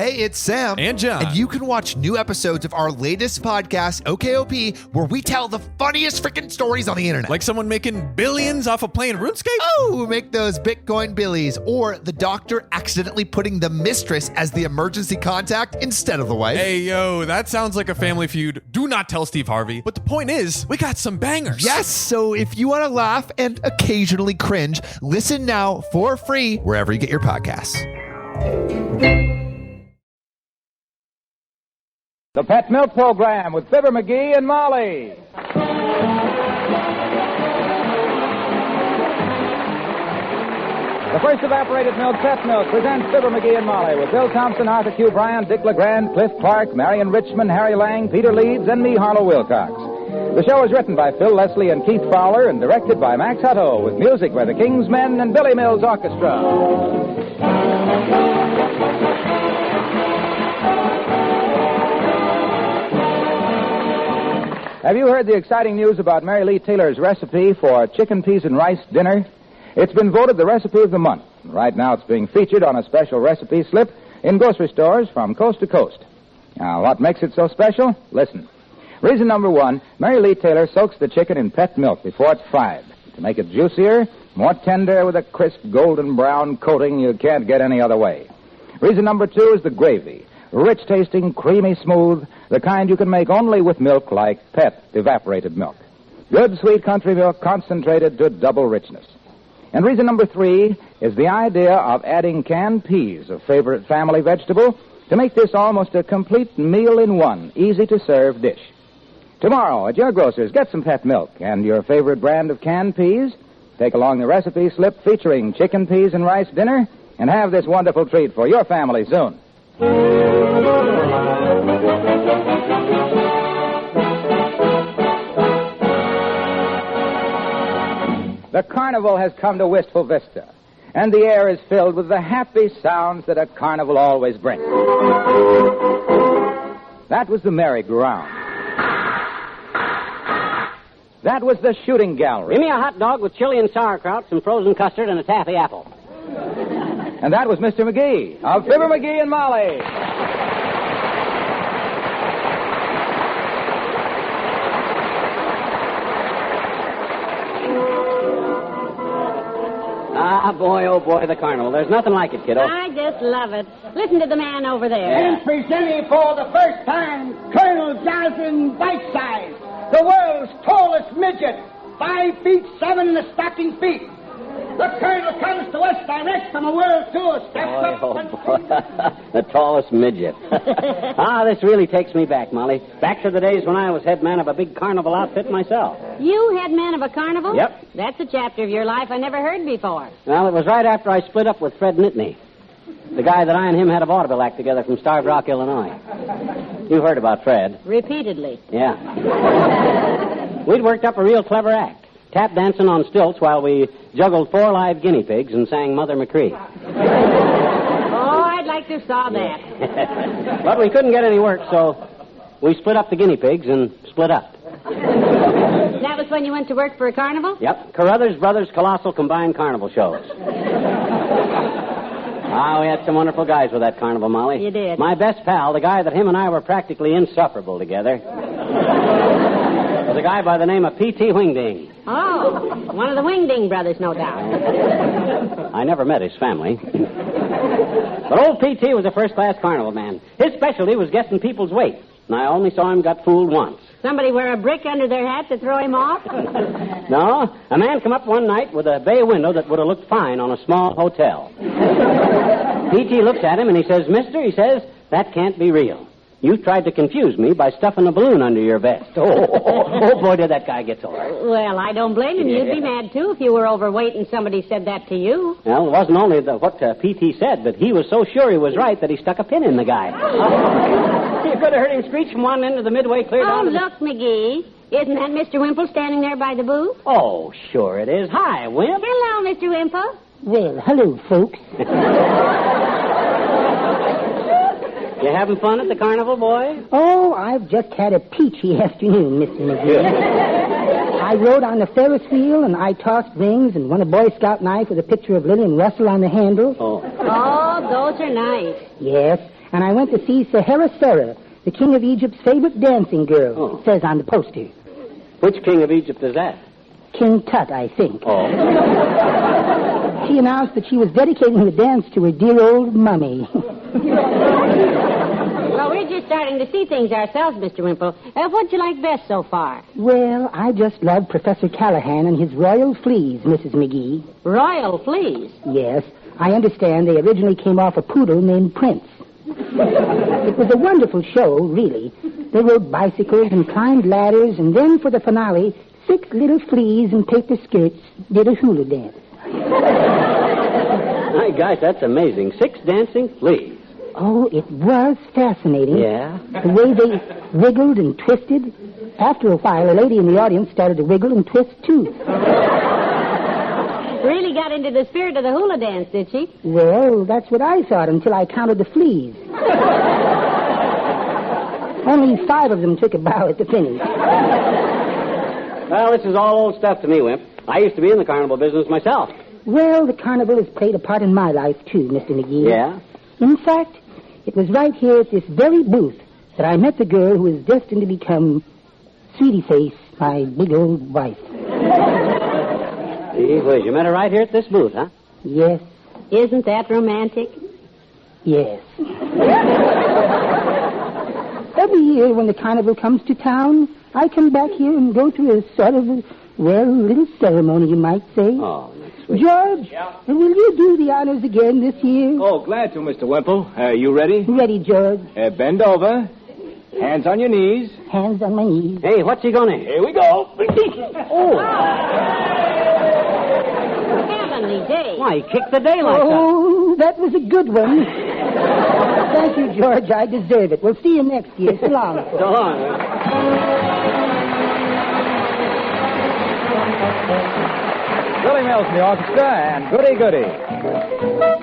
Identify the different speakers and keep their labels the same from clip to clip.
Speaker 1: Hey, it's Sam.
Speaker 2: And John.
Speaker 1: And you can watch new episodes of our latest podcast, OKOP, where we tell the funniest freaking stories on the internet.
Speaker 2: Like someone making billions off of playing RuneScape?
Speaker 1: Oh, make those Bitcoin billies. Or the doctor accidentally putting the mistress as the emergency contact instead of the wife.
Speaker 2: Hey, yo, that sounds like a family feud. Do not tell Steve Harvey. But the point is, we got some bangers.
Speaker 1: Yes, so if you want to laugh and occasionally cringe, listen now for free wherever you get your podcasts.
Speaker 3: The Pet Milk Program with Fibber, McGee, and Molly. The first evaporated milk, Pet Milk, presents Fibber, McGee, and Molly with Bill Thompson, Arthur Q. Bryant, Dick LeGrand, Cliff Clark, Marion Richmond, Harry Lang, Peter Leeds, and me, Harlow Wilcox. The show is written by Phil Leslie and Keith Fowler and directed by Max Hutto with music by the King's Men and Billy Mills Orchestra. Have you heard the exciting news about Mary Lee Taylor's recipe for chicken peas and rice dinner? It's been voted the recipe of the month. Right now it's being featured on a special recipe slip in grocery stores from coast to coast. Now, what makes it so special? Listen. Reason number one, Mary Lee Taylor soaks the chicken in pet milk before it's fried to make it juicier, more tender, with a crisp golden brown coating you can't get any other way. Reason number two is the gravy. Rich tasting, creamy smooth, the kind you can make only with milk like Pet evaporated milk. Good sweet country milk concentrated to double richness. And reason number three is the idea of adding canned peas, a favorite family vegetable, to make this almost a complete meal in one, easy-to-serve dish. Tomorrow at your grocer's, get some Pet milk and your favorite brand of canned peas. Take along the recipe slip featuring chicken peas and rice dinner, and have this wonderful treat for your family soon. The Carnival has come to Wistful Vista, and the air is filled with the happy sounds that a carnival always brings. That was the merry-go-round. That was the shooting gallery.
Speaker 4: Give me a hot dog with chili and sauerkraut, some frozen custard, and a taffy apple.
Speaker 3: And that was Mr. McGee of Fibber, McGee, and Molly.
Speaker 4: Ah, boy, oh boy, the carnival. There's nothing like it, kiddo.
Speaker 5: I just love it. Listen to the man over there.
Speaker 6: And presenting for the first time, Colonel Jonathan Whiteside, the world's tallest midget, 5 feet 7 in the stocking feet. The Colonel comes to us direct from a world tour.
Speaker 4: The tallest midget. This really takes me back, Molly. Back to the days when I was head man of a big carnival outfit myself.
Speaker 5: You head man of a carnival?
Speaker 4: Yep.
Speaker 5: That's a chapter of your life I never heard before.
Speaker 4: Well, it was right after I split up with Fred Nittany, the guy that I and him had a vaudeville act together from Starved Rock, Illinois. You've heard about Fred.
Speaker 5: Repeatedly.
Speaker 4: Yeah. We'd worked up a real clever act. Tap dancing on stilts while we juggled 4 live guinea pigs and sang Mother McCree.
Speaker 5: Oh, I'd like to saw that.
Speaker 4: But we couldn't get any work, so we split up the guinea pigs and split up.
Speaker 5: That was when you went to work for a carnival?
Speaker 4: Yep. Carruthers Brothers Colossal Combined Carnival Shows. We had some wonderful guys with that carnival, Molly.
Speaker 5: You did.
Speaker 4: My best pal, the guy that him and I were practically insufferable together, was a guy by the name of P.T. Wingding.
Speaker 5: Oh, one of the Wingding brothers, no doubt.
Speaker 4: I never met his family. But old P.T. was a first-class carnival man. His specialty was guessing people's weight, and I only saw him got fooled once.
Speaker 5: Somebody wear a brick under their hat to throw him off?
Speaker 4: No, a man come up one night with a bay window that would have looked fine on a small hotel. P.T. looks at him and he says, "Mister," he says, "that can't be real. You tried to confuse me by stuffing a balloon under your vest." Oh, boy, did that guy get sore.
Speaker 5: Well, I don't blame him. You'd be mad, too, if you were overweight and somebody said that to you.
Speaker 4: Well, it wasn't only what P.T. said, but he was so sure he was right that he stuck a pin in the guy. You could have heard him screech from one end of the midway clear down to
Speaker 5: look, McGee. Isn't that Mr. Wimple standing there by the booth?
Speaker 4: Oh, sure it is. Hi, Wimp.
Speaker 5: Hello, Mr. Wimple.
Speaker 6: Well, hello, folks.
Speaker 4: You having fun at the carnival, boy?
Speaker 6: Oh, I've just had a peachy afternoon, Mr. McGee. I rode on the Ferris wheel, and I tossed rings, and won a Boy Scout knife with a picture of Lillian Russell on the handle.
Speaker 4: Oh,
Speaker 5: those are nice.
Speaker 6: Yes.
Speaker 7: and I went to see Sahara Sarah, the king of Egypt's favorite dancing girl.
Speaker 4: Oh.
Speaker 7: It says on the poster.
Speaker 4: Which king of Egypt is that?
Speaker 7: King Tut, I think.
Speaker 4: Oh.
Speaker 7: She announced that she was dedicating the dance to her dear old mummy.
Speaker 5: Well, we're just starting to see things ourselves, Mr. Wimple. What'd you like best so far?
Speaker 7: Well, I just love Professor Callahan and his royal fleas, Mrs. McGee.
Speaker 5: Royal fleas.
Speaker 7: Yes, I understand they originally came off a poodle named Prince. It was a wonderful show, really. They rode bicycles and climbed ladders, and then for the finale, 6 little fleas in paper skirts did a hula dance.
Speaker 4: My gosh, that's amazing. 6 dancing fleas.
Speaker 7: Oh, it was fascinating.
Speaker 4: Yeah?
Speaker 7: The way they wiggled and twisted. After a while, a lady in the audience started to wiggle and twist, too.
Speaker 5: Really got into the spirit of the hula dance, did she?
Speaker 7: Well, that's what I thought until I counted the fleas. Only 5 of them took a bow at the finish.
Speaker 4: Well, this is all old stuff to me, Wimp. I used to be in the carnival business myself.
Speaker 7: Well, the carnival has played a part in my life, too, Mr. McGee.
Speaker 4: Yeah?
Speaker 7: In fact, it was right here at this very booth that I met the girl who is destined to become Sweetie Face, my big old wife.
Speaker 4: Gee whiz, you met her right here at this booth, huh?
Speaker 7: Yes,
Speaker 5: Isn't that romantic?
Speaker 7: yes. Every year when the carnival comes to town, I come back here and go through a sort of, little ceremony, you might say.
Speaker 4: Oh, that's sweet.
Speaker 7: George, will you do the honors again this year?
Speaker 8: Oh, glad to, Mr. Wimple. You ready?
Speaker 7: Ready, George.
Speaker 8: Bend over. Hands on your knees.
Speaker 7: Hands on my knees.
Speaker 4: Hey, what's he going to...
Speaker 8: Here we go.
Speaker 5: Heavenly day.
Speaker 4: Why, he kicked the daylights out.
Speaker 7: Oh, that was a good one. Thank you, George. I deserve it. We'll see you next year. So long.
Speaker 4: So long.
Speaker 3: Billy Mills in the orchestra and Goody Goody.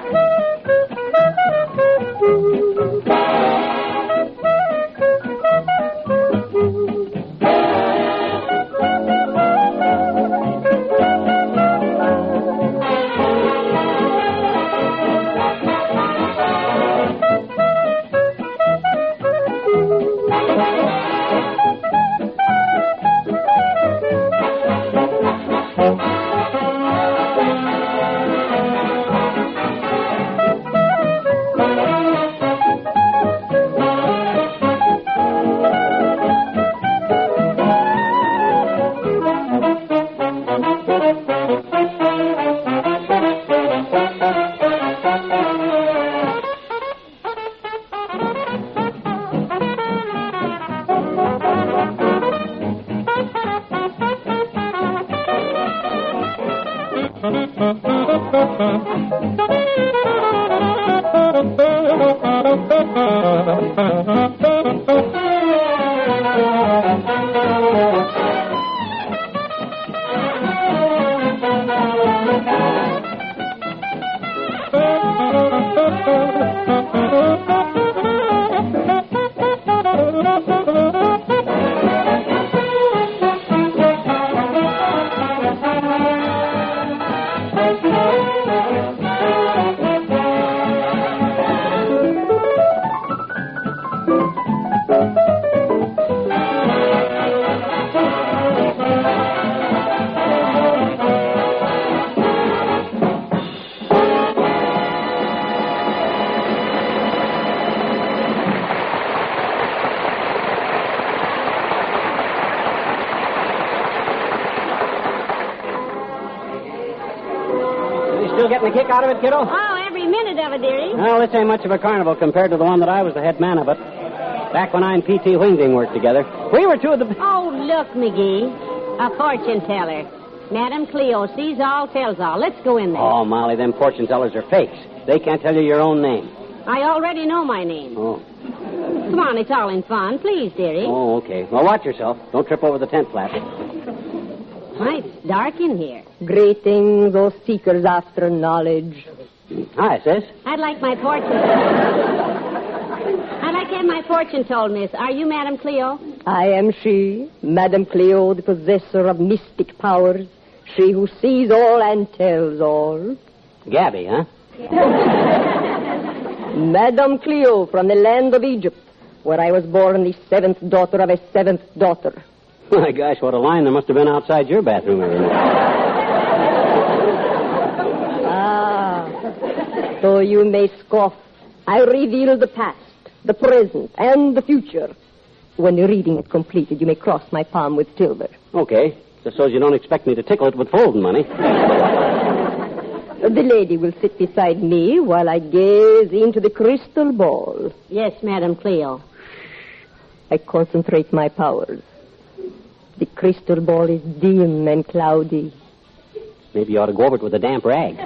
Speaker 4: Still getting a kick out of it, kiddo?
Speaker 5: Oh, every minute of it, dearie.
Speaker 4: Well, this ain't much of a carnival compared to the one that I was the head man of it. Back when I and P.T. Wingding worked together. We were two of the...
Speaker 5: Oh, look, McGee. A fortune teller. Madame Cleo sees all, tells all. Let's go in there.
Speaker 4: Oh, Molly, them fortune tellers are fakes. They can't tell you your own name.
Speaker 5: I already know my name.
Speaker 4: Oh.
Speaker 5: Come on, it's all in fun. Please, dearie.
Speaker 4: Oh, okay. Well, watch yourself. Don't trip over the tent flap.
Speaker 5: Why, it's dark in here.
Speaker 9: Greetings, O seekers after knowledge.
Speaker 4: Hi, sis.
Speaker 5: I'd like my fortune. I'd like to have my fortune told, miss. Are you Madame Cleo?
Speaker 9: I am she, Madame Cleo, the possessor of mystic powers. She who sees all and tells all.
Speaker 4: Gabby, huh?
Speaker 9: Madame Cleo from the land of Egypt, where I was born the 7th daughter of a 7th daughter.
Speaker 4: My gosh, what a line there must have been outside your bathroom every night.
Speaker 9: So you may scoff. I reveal the past, the present, and the future. When you're reading it completed, you may cross my palm with silver.
Speaker 4: Okay, just so you don't expect me to tickle it with folding money.
Speaker 9: The lady will sit beside me while I gaze into the crystal ball.
Speaker 5: Yes, Madam Cleo.
Speaker 9: I concentrate my powers. The crystal ball is dim and cloudy.
Speaker 4: Maybe you ought to go over it with a damp rag.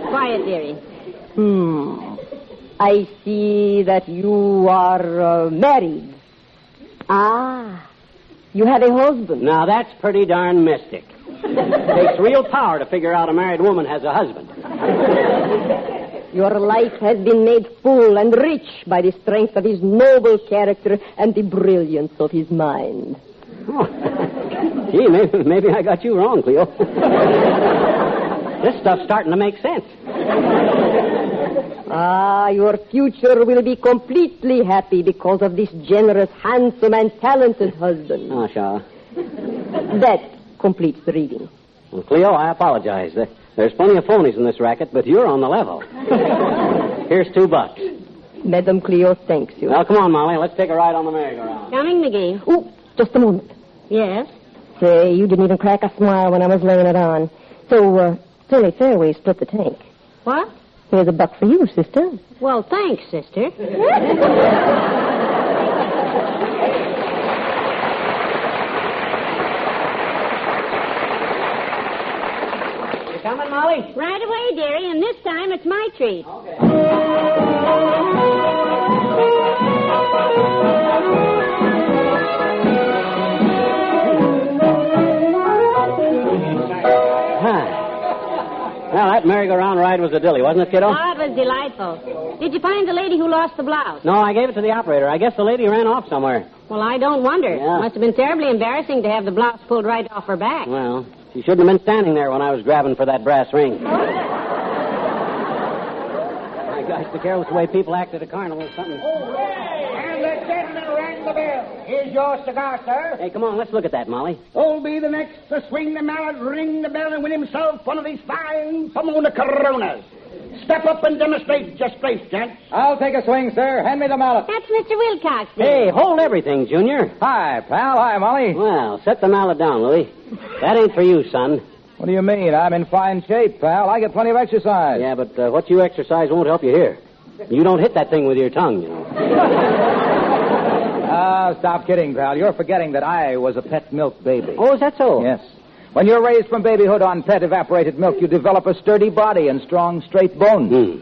Speaker 5: Quiet, dearie.
Speaker 9: I see that you are married. Ah, you have a husband.
Speaker 4: Now, that's pretty darn mystic. Takes real power to figure out a married woman has a husband.
Speaker 9: Your life has been made full and rich by the strength of his noble character and the brilliance of his mind.
Speaker 4: Oh. Gee, maybe I got you wrong, Cleo. This stuff's starting to make sense.
Speaker 9: Your future will be completely happy because of this generous, handsome, and talented husband.
Speaker 4: Oh, sure.
Speaker 9: That completes the reading.
Speaker 4: Well, Cleo, I apologize. There's plenty of phonies in this racket, but you're on the level. Here's $2.
Speaker 9: Madame Cleo thanks you.
Speaker 4: Well, come on, Molly. Let's take a ride on the merry-go-round.
Speaker 5: Coming, McGee.
Speaker 9: Oh, just a moment.
Speaker 5: Yes?
Speaker 9: Say, you didn't even crack a smile when I was laying it on. So, Tilly Fairway split the tank.
Speaker 5: What?
Speaker 9: Here's $1 for you, sister.
Speaker 5: Well, thanks, sister.
Speaker 4: You coming, Molly?
Speaker 5: Right away, dearie, and this time it's my treat.
Speaker 4: Well, that merry-go-round ride was a dilly, wasn't it, kiddo?
Speaker 5: Oh, it was delightful. Did you find the lady who lost the blouse?
Speaker 4: No, I gave it to the operator. I guess the lady ran off somewhere.
Speaker 5: Well, I don't wonder.
Speaker 4: Yeah.
Speaker 5: Must have been terribly embarrassing to have the blouse pulled right off her back.
Speaker 4: Well, she shouldn't have been standing there when I was grabbing for that brass ring. My gosh, the careless way people act at a carnival is something.
Speaker 6: And the gentleman rang the bell. Here's your cigar, sir.
Speaker 4: Hey, come on, let's look at that, Molly.
Speaker 6: Who'll be the next to swing the mallet, ring the bell, and win himself one of these fine Pomona Coronas? Step up and demonstrate your strength, gents.
Speaker 8: I'll take a swing, sir. Hand me the mallet.
Speaker 5: That's Mr. Wilcox.
Speaker 4: Hey, hold everything, Junior.
Speaker 8: Hi, pal. Hi, Molly.
Speaker 4: Well, set the mallet down, Louie. That ain't for you, son.
Speaker 8: What do you mean? I'm in fine shape, pal. I get plenty of exercise.
Speaker 4: Yeah, but what you exercise won't help you here. You don't hit that thing with your tongue, you know.
Speaker 8: Stop kidding, pal. You're forgetting that I was a pet milk baby.
Speaker 4: Oh, is that so?
Speaker 8: Yes. When you're raised from babyhood on pet evaporated milk, you develop a sturdy body and strong, straight bones.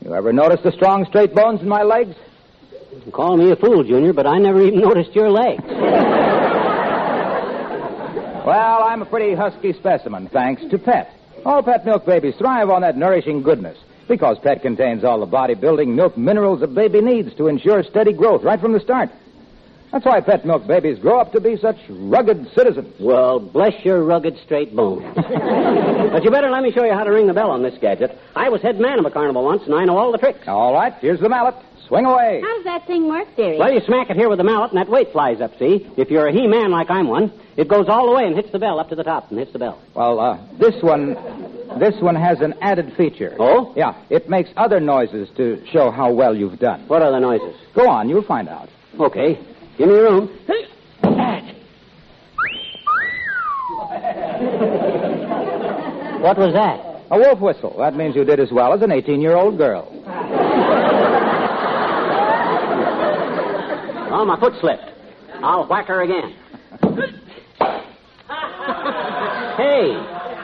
Speaker 8: You ever notice the strong, straight bones in my legs?
Speaker 4: You call me a fool, Junior, but I never even noticed your legs.
Speaker 8: Well, I'm a pretty husky specimen, thanks to Pet. All pet milk babies thrive on that nourishing goodness because Pet contains all the bodybuilding milk minerals a baby needs to ensure steady growth right from the start. That's why pet milk babies grow up to be such rugged citizens.
Speaker 4: Well, bless your rugged, straight bones. But you better let me show you how to ring the bell on this gadget. I was head man of a carnival once, and I know all the tricks.
Speaker 8: All right, here's the mallet. Swing away.
Speaker 5: How does that thing work, dearie?
Speaker 4: Well, you smack it here with the mallet, and that weight flies up, see? If you're a he-man like I'm one, it goes all the way and hits the bell up to the top and hits the bell.
Speaker 8: Well, this one has an added feature.
Speaker 4: Oh?
Speaker 8: Yeah, it makes other noises to show how well you've done.
Speaker 4: What are the noises?
Speaker 8: Go on, you'll find out.
Speaker 4: Okay. Give me room. What was that?
Speaker 8: A wolf whistle. That means you did as well as an 18-year-old girl.
Speaker 4: Oh, my foot slipped. I'll whack her again. Hey,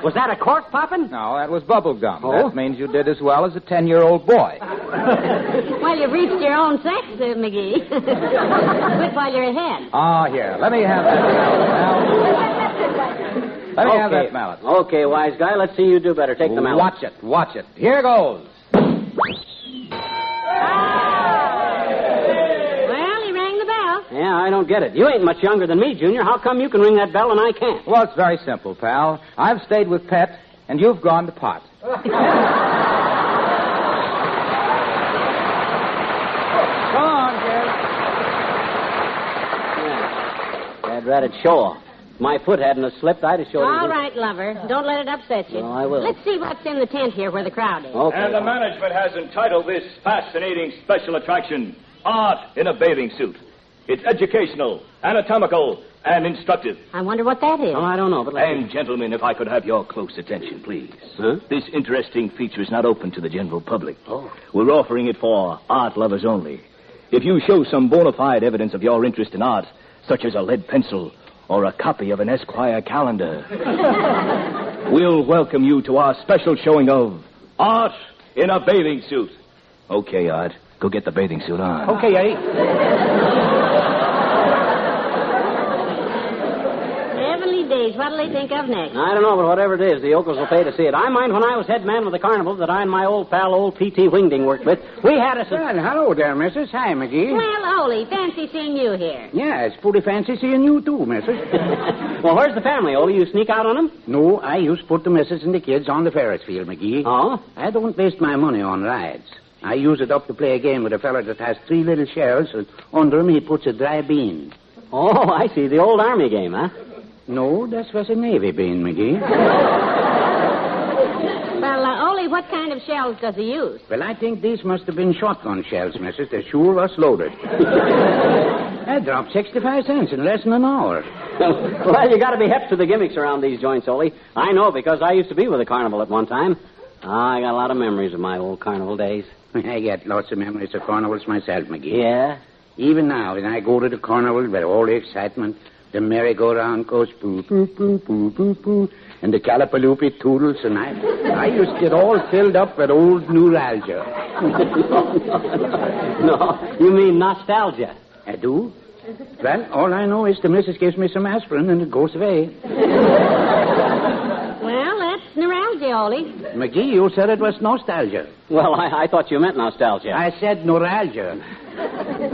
Speaker 4: was that a cork popping?
Speaker 8: No, that was bubble gum.
Speaker 4: Oh?
Speaker 8: That means you did as well as a 10-year-old boy.
Speaker 5: Well, you've reached your own sex, McGee. Quit while you're ahead.
Speaker 8: Oh, here. Let me have that mallet. Let me have that mallet.
Speaker 4: Okay, wise guy. Let's see you do better. Take the mallet.
Speaker 8: Watch it. Watch it. Here goes.
Speaker 5: Well, he rang the bell.
Speaker 4: Yeah, I don't get it. You ain't much younger than me, Junior. How come you can ring that bell and I can't?
Speaker 8: Well, it's very simple, pal. I've stayed with Pet, and you've gone to pot.
Speaker 4: I'd rather show. If my foot hadn't have slipped, I'd have showed
Speaker 5: All
Speaker 4: him.
Speaker 5: right, lover. Don't let it upset you.
Speaker 4: No, I will.
Speaker 5: Let's see what's in the tent here where the crowd is.
Speaker 4: Okay.
Speaker 10: And the management has entitled this fascinating special attraction, Art in a Bathing Suit. It's educational, anatomical, and instructive.
Speaker 5: I wonder what that is.
Speaker 4: Oh, I don't know, but
Speaker 10: And, gentlemen, if I could have your close attention, please.
Speaker 4: Huh?
Speaker 10: This interesting feature is not open to the general public.
Speaker 4: Oh.
Speaker 10: We're offering it for art lovers only. If you show some bona fide evidence of your interest in art, such as a lead pencil or a copy of an Esquire calendar, we'll welcome you to our special showing of Art in a Bathing Suit. Okay, Art. Go get the bathing suit on.
Speaker 8: Okay, Eddie.
Speaker 5: Heavenly days. What'll they think of next?
Speaker 4: I don't know, but whatever it is, the yokels will pay to see it. I mind when I was head man of the carnival that I and my old pal, old P.T. Wingding, worked with. We had a...
Speaker 7: Well, hello there, missus. Hi, McGee.
Speaker 5: Well, Ole, fancy seeing you here.
Speaker 7: Yeah, it's pretty fancy seeing you, too, missus.
Speaker 4: Well, where's the family, Ole? You sneak out on them?
Speaker 7: No, I used to put the missus and the kids on the Ferris field, McGee.
Speaker 4: Oh?
Speaker 7: I don't waste my money on rides. I use it up to play a game with a fella that has 3 little shells, and under him he puts a dry bean.
Speaker 4: Oh, I see. The old army game, huh?
Speaker 7: No, that was a Navy bean, McGee.
Speaker 5: Well, Ole, what kind of shells does he use?
Speaker 7: Well, I think these must have been shotgun shells, missus. They sure was loaded. I dropped 65 cents in less than an hour.
Speaker 4: Well, you got to be hep to the gimmicks around these joints, Ole. I know, because I used to be with the carnival at one time. I got a lot of memories of my old carnival days.
Speaker 7: I get lots of memories of carnivals myself, McGee.
Speaker 4: Yeah?
Speaker 7: Even now, when I go to the carnival with all the excitement, the merry-go-round goes boo, boo, boo, boo, boo, boo, and the calapaloopy toodles, and I used to get all filled up with old neuralgia.
Speaker 4: No, you mean nostalgia.
Speaker 7: I do? Well, all I know is the missus gives me some aspirin, and it goes away.
Speaker 5: Well, that's neuralgia, Ole.
Speaker 7: McGee, you said it was nostalgia.
Speaker 4: Well, I thought you meant nostalgia.
Speaker 7: I said neuralgia.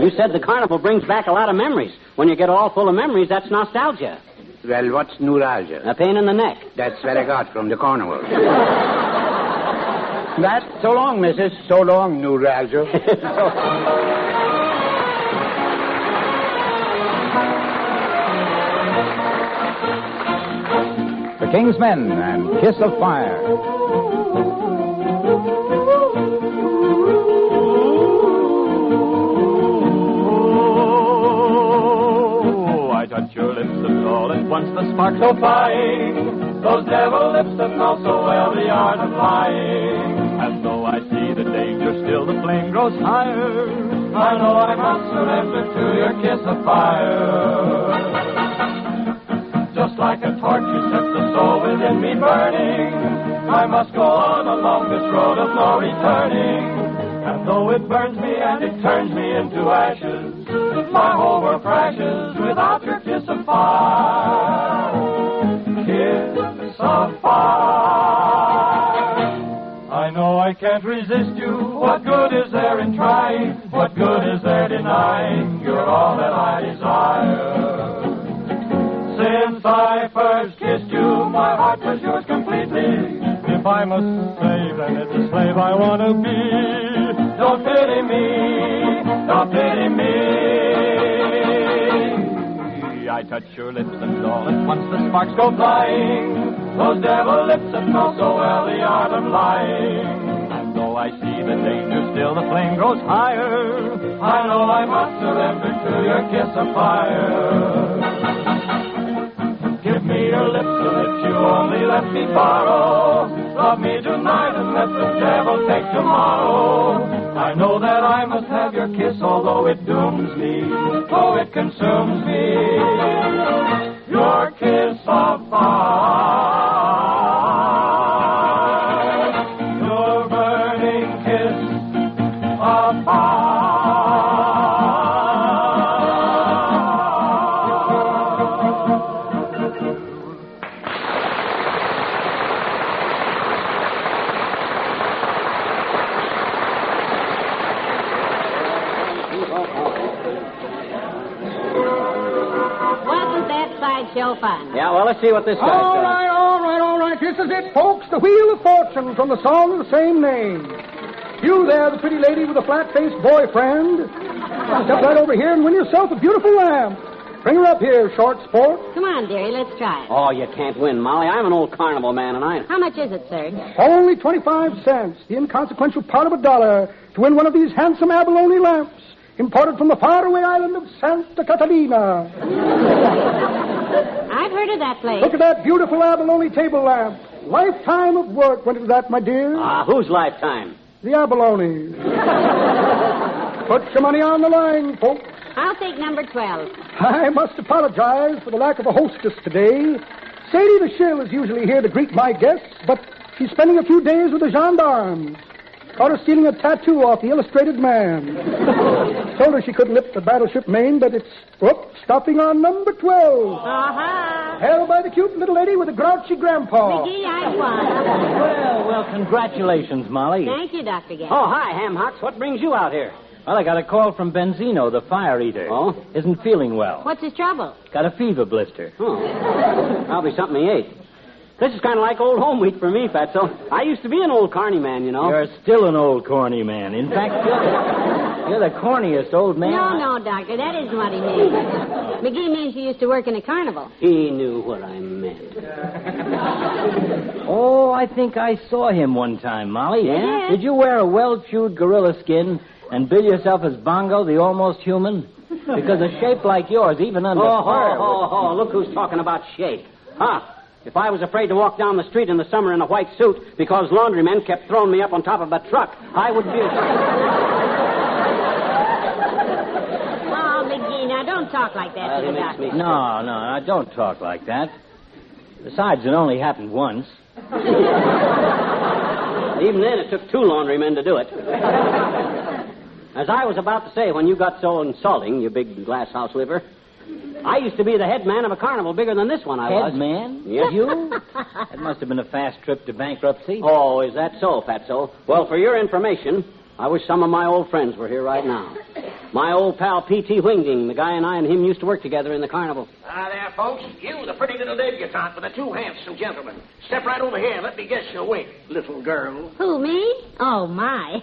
Speaker 4: You said the carnival brings back a lot of memories. When you get all full of memories, that's nostalgia.
Speaker 7: Well, what's neuralgia?
Speaker 4: A pain in the neck.
Speaker 7: That's what I got from the carnival. That's so long, missus. So long, neuralgia.
Speaker 3: The King's Men and Kiss of Fire.
Speaker 10: I touch your lips and all at once the sparks go flying. Those devil lips that know so well the art of lying. And though I see the danger, still the flame grows higher. I know I must surrender to your kiss of fire. Just like a torch, you set the soul within me burning. I must go on along this road of no returning. And though it burns me and it turns me into ashes, my whole world crashes without your kiss of fire. Kiss of fire. I know I can't resist you. What good is there in trying? What good is there denying? You're all that I desire. Since I first kissed you, my heart was yours completely. If I must say that it's a slave I want to be, don't pity me, don't pity me. I touch your lips and all at once the sparks go flying. Those devil lips that know so well the art of lying. And though I see the danger, still the flame grows higher. I know I must surrender to your kiss of fire. Give me your lips and if you only let me borrow. Love me tonight and let the devil take tomorrow. I know that I must have your kiss, although it dooms me, though it consumes me. Your kiss of fire, your burning kiss of fire.
Speaker 5: Show fun.
Speaker 4: Yeah, well, let's see what this guy's
Speaker 6: All
Speaker 4: doing.
Speaker 6: right, all right, all right. This is it, folks. The Wheel of Fortune from the song of the same name. You there, the pretty lady with the flat-faced boyfriend. Step right over here and win yourself a beautiful lamp. Bring her up here, short sport.
Speaker 5: Come on, dearie, let's try it.
Speaker 4: Oh, you can't win, Molly. I'm an old Carnival man, and I...
Speaker 5: How much is it, sir?
Speaker 6: Only 25 cents, the inconsequential part of $1, to win one of these handsome abalone lamps, imported from the faraway island of Santa Catalina.
Speaker 5: I've heard of that place.
Speaker 6: Look at that beautiful abalone table lamp. Lifetime of work went into that, my dear.
Speaker 4: Whose lifetime?
Speaker 6: The abalone. Put your money on the line, folks.
Speaker 5: I'll take number 12.
Speaker 6: I must apologize for the lack of a hostess today. Sadie the Shill is usually here to greet my guests, but she's spending a few days with the gendarmes. Caught her stealing a tattoo off the Illustrated Man. Told her she couldn't lift the battleship Maine, but it's, stopping on number 12. Held by the cute little lady with a grouchy grandpa.
Speaker 5: McGee, I won.
Speaker 8: Well, congratulations, Molly.
Speaker 5: Thank you, Dr. Gamble.
Speaker 4: Oh, hi, Ham Hocks. What brings you out here?
Speaker 8: Well, I got a call from Benzino, the fire eater.
Speaker 4: Oh?
Speaker 8: Isn't feeling well.
Speaker 5: What's his trouble?
Speaker 8: Got a fever blister.
Speaker 4: Oh. Probably something he ate. This is kind of like old home week for me, Fatso. I used to be an old carny man, you know.
Speaker 8: You're still an old corny man. In fact, you're the corniest old man.
Speaker 5: No, Doctor, that isn't what he means. McGee means you used to work in a carnival.
Speaker 4: He knew what I meant.
Speaker 8: Oh, I think I saw him one time, Molly.
Speaker 5: Yeah?
Speaker 8: Did you wear a well-chewed gorilla skin and bill yourself as Bongo, the almost human? Because a shape like yours, even under fire...
Speaker 4: Look who's talking about shape. Huh? If I was afraid to walk down the street in the summer in a white suit because laundrymen kept throwing me up on top of a truck, I would be...
Speaker 5: Oh, McGee, now don't talk like that to the doctor.
Speaker 8: No, don't talk like that. Besides, it only happened once.
Speaker 4: Even then, it took 2 laundrymen to do it. As I was about to say when you got so insulting, you big glass house liver, I used to be the head man of a carnival bigger than this one I was.
Speaker 8: Head man?
Speaker 4: Yes.
Speaker 8: You? That must have been a fast trip to bankruptcy.
Speaker 4: Oh, is that so, Fatso? Well, for your information, I wish some of my old friends were here right now. My old pal P.T. Wingding, the guy and I and him used to work together in the carnival.
Speaker 11: Ah, there, folks. You, the pretty little debutante with the 2 handsome gentlemen. Step right over here and let me guess your weight, little girl.
Speaker 5: Who, me? Oh, my.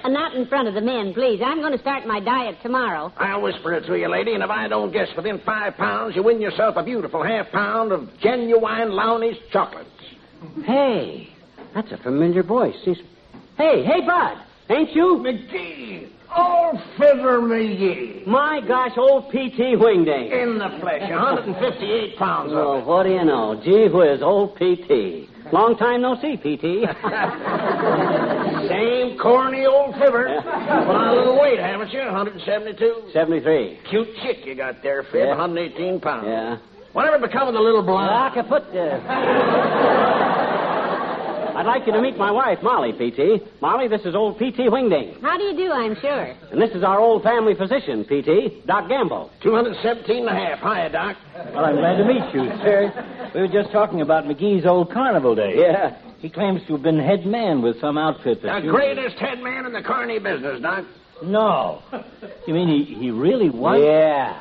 Speaker 5: Not in front of the men, please. I'm going to start my diet tomorrow.
Speaker 11: I'll whisper it to you, lady, and if I don't guess within 5 pounds, you win yourself a beautiful half-pound of genuine Lowney's chocolates.
Speaker 4: Hey, that's a familiar voice. Hey, Bud. Ain't you?
Speaker 11: McGee. Old Fibber McGee.
Speaker 4: My gosh, old P.T. Wingding.
Speaker 11: In the flesh, 158 pounds of
Speaker 4: Well,
Speaker 11: it.
Speaker 4: what do you know? Gee whiz, old P.T. Long time no see, P.T.
Speaker 11: Same corny old Fibber. Put on a little weight, haven't you? 172?
Speaker 4: 73.
Speaker 11: Cute chick you got there, Fib.
Speaker 4: Yeah.
Speaker 11: 118 pounds.
Speaker 4: Yeah.
Speaker 11: Whatever become of the little blonde?
Speaker 4: I'd like you to meet my wife, Molly, P.T. Molly, this is old P.T. Wingding.
Speaker 5: How do you do, I'm sure?
Speaker 4: And this is our old family physician, P.T., Doc Gamble.
Speaker 11: 217 and a half. Hiya, Doc.
Speaker 8: Well, I'm glad to meet you, sir. We were just talking about McGee's old carnival days.
Speaker 4: Yeah.
Speaker 8: He claims to have been head man with some outfit that...
Speaker 11: The greatest head man in the carny business, Doc.
Speaker 8: No. You mean he really was?
Speaker 4: Yeah.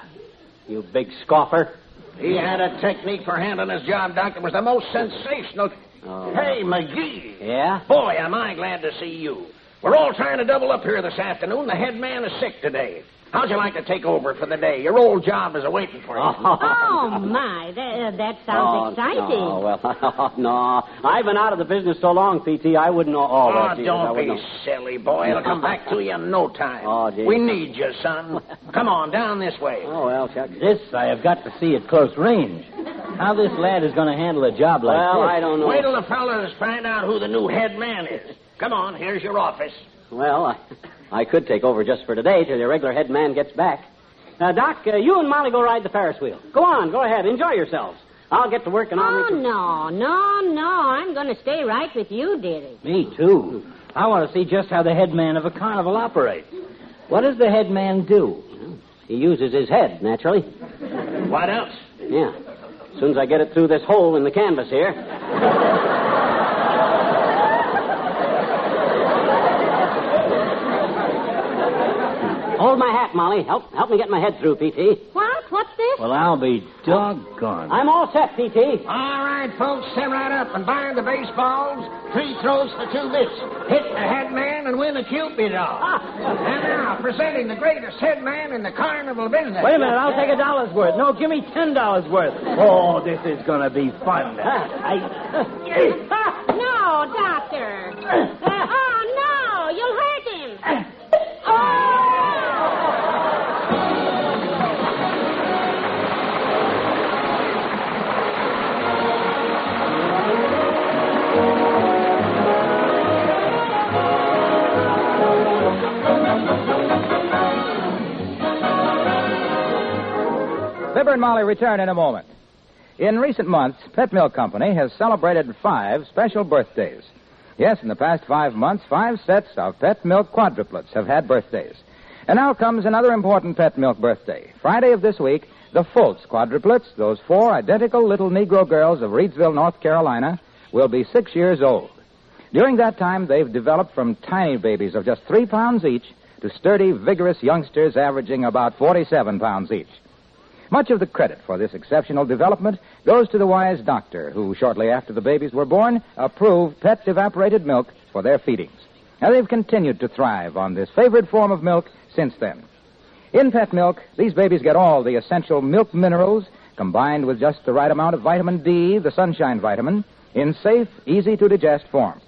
Speaker 4: You big scoffer.
Speaker 11: He had a technique for handling his job, Doc, that was the most sensational...
Speaker 4: Oh.
Speaker 11: Hey, McGee.
Speaker 4: Yeah?
Speaker 11: Boy, am I glad to see you. We're all trying to double up here this afternoon. The head man is sick today. How'd you like to take over for the day? Your old job is awaiting for you.
Speaker 5: Oh, my. That sounds exciting.
Speaker 4: Oh, well, no. I've been out of the business so long, P.T., I wouldn't know all that.
Speaker 11: Don't be silly, boy. It'll come back to you in no time.
Speaker 4: Oh, gee.
Speaker 11: We need you, son. Come on, down this way.
Speaker 4: Oh, well, Chuck.
Speaker 8: This I have got to see at close range. How this lad is going to handle a job like
Speaker 4: Well,
Speaker 8: this.
Speaker 4: I don't know.
Speaker 11: Wait till the fellas find out who the new head man is. Come on, here's your office.
Speaker 4: Well, I could take over just for today till your regular head man gets back. Doc, you and Molly go ride the Ferris wheel. Go on, go ahead. Enjoy yourselves. I'll get to work and I'll meet you.
Speaker 5: No. I'm going to stay right with you, dearie.
Speaker 8: Me, too. I want to see just how the head man of a carnival operates. What does the head man do?
Speaker 4: He uses his head, naturally.
Speaker 11: What else?
Speaker 4: Yeah. As soon as I get it through this hole in the canvas here. Hold my hat, Molly. Help me get my head through, P.T.
Speaker 5: What? what's this?
Speaker 12: Well, I'll be doggone.
Speaker 4: I'm all set, P.T.
Speaker 11: All right, folks, sit right up and bind the baseballs. 3 throws for 2 bits. Hit the head man and win a Cupid doll. And now, presenting the greatest head man in the carnival business.
Speaker 12: Wait a minute, I'll take $1 worth. No, give me $10 worth. Oh, this is going to be fun.
Speaker 5: No, Doctor. Oh, no, you'll hurt him.
Speaker 8: Fibber and Molly return in a moment. In recent months, Pet Milk Company has celebrated 5 special birthdays. Yes, in the past 5 months, 5 sets of Pet Milk quadruplets have had birthdays. And now comes another important Pet Milk birthday. Friday of this week, the Fultz quadruplets, those 4 identical little Negro girls of Reidsville, North Carolina, will be 6 years old. During that time, they've developed from tiny babies of just 3 pounds each to sturdy, vigorous youngsters averaging about 47 pounds each. Much of the credit for this exceptional development goes to the wise doctor who, shortly after the babies were born, approved Pet's evaporated milk for their feedings. Now, they've continued to thrive on this favored form of milk since then. In Pet Milk, these babies get all the essential milk minerals combined with just the right amount of vitamin D, the sunshine vitamin, in safe, easy-to-digest form.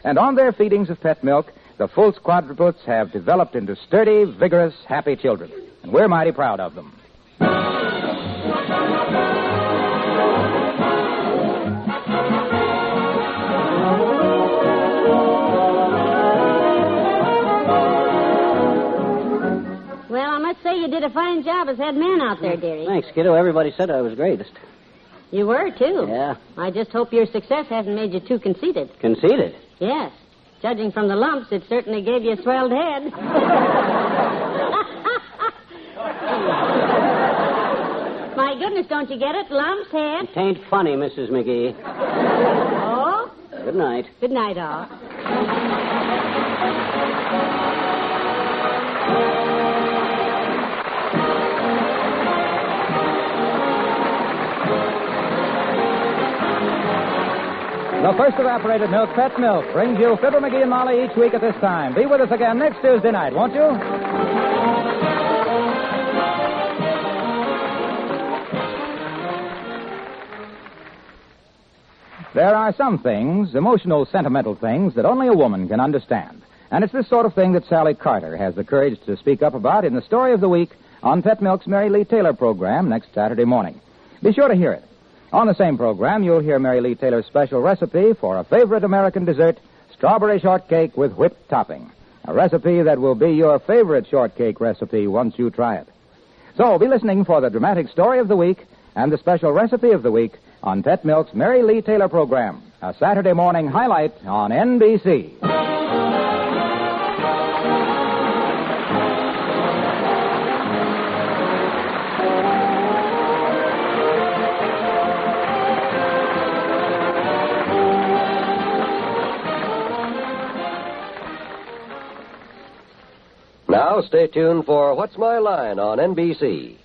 Speaker 8: And on their feedings of Pet Milk, the Fultz quadruplets have developed into sturdy, vigorous, happy children. And we're mighty proud of them.
Speaker 5: Well, I must say you did a fine job as head man out there, dearie.
Speaker 4: Thanks, kiddo. Everybody said I was greatest.
Speaker 5: You were, too.
Speaker 4: Yeah.
Speaker 5: I just hope your success hasn't made you too conceited.
Speaker 4: Conceited?
Speaker 5: Yes. Judging from the lumps, it certainly gave you a swelled head. My goodness, don't you get it? Lumps, head.
Speaker 4: It ain't funny, Mrs. McGee.
Speaker 5: Oh?
Speaker 4: Good night.
Speaker 5: Good night, all.
Speaker 8: The first evaporated milk, Pet Milk, brings you Fibber, McGee, and Molly each week at this time. Be with us again next Tuesday night, won't you? There are some things, emotional, sentimental things, that only a woman can understand. And it's this sort of thing that Sally Carter has the courage to speak up about in the Story of the Week on Pet Milk's Mary Lee Taylor program next Saturday morning. Be sure to hear it. On the same program, you'll hear Mary Lee Taylor's special recipe for a favorite American dessert, strawberry shortcake with whipped topping. A recipe that will be your favorite shortcake recipe once you try it. So be listening for the dramatic Story of the Week and the special recipe of the week on Pet Milk's Mary Lee Taylor program, a Saturday morning highlight on NBC.
Speaker 13: Now stay tuned for What's My Line on NBC.